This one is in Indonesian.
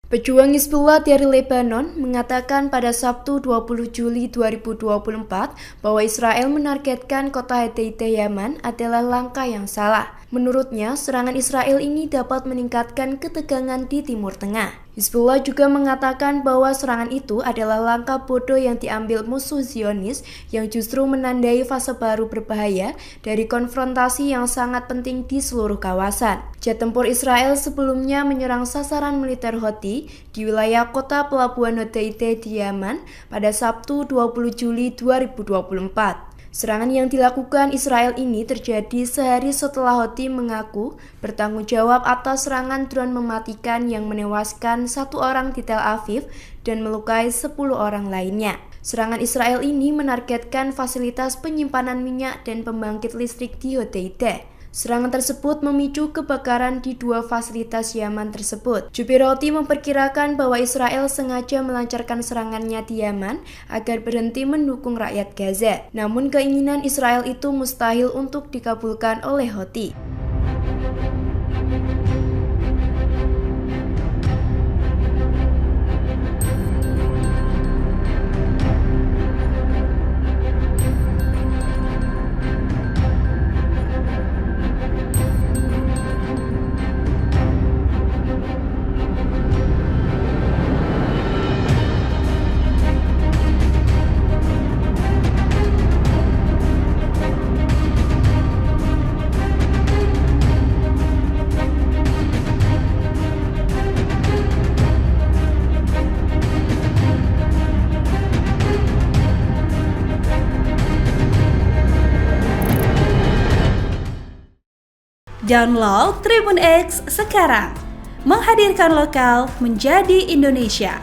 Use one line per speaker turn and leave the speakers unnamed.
Pejuang Hizbullah dari Lebanon mengatakan pada Sabtu 20 Juli 2024 bahwa Israel menargetkan kota Hadeidah Yaman adalah langkah yang salah. Menurutnya, serangan Israel ini dapat meningkatkan ketegangan di Timur Tengah. Hizbullah juga mengatakan bahwa serangan itu adalah langkah bodoh yang diambil musuh Zionis yang justru menandai fase baru berbahaya dari konfrontasi yang sangat penting di seluruh kawasan. Jet tempur Israel sebelumnya menyerang sasaran militer Houthi di wilayah kota pelabuhan Hadeidah di Yaman pada Sabtu 20 Juli 2024. Serangan yang dilakukan Israel ini terjadi sehari setelah Houthi mengaku bertanggung jawab atas serangan drone mematikan yang menewaskan 1 orang di Tel Aviv dan melukai 10 orang lainnya. Serangan Israel ini menargetkan fasilitas penyimpanan minyak dan pembangkit listrik di Hadeidah. Serangan tersebut memicu kebakaran di 2 fasilitas Yaman tersebut. Jubir Houthi memperkirakan bahwa Israel sengaja melancarkan serangannya di Yaman agar berhenti mendukung rakyat Gaza. Namun keinginan Israel itu mustahil untuk dikabulkan oleh Houthi.
Download Tribun X sekarang, menghadirkan lokal menjadi Indonesia.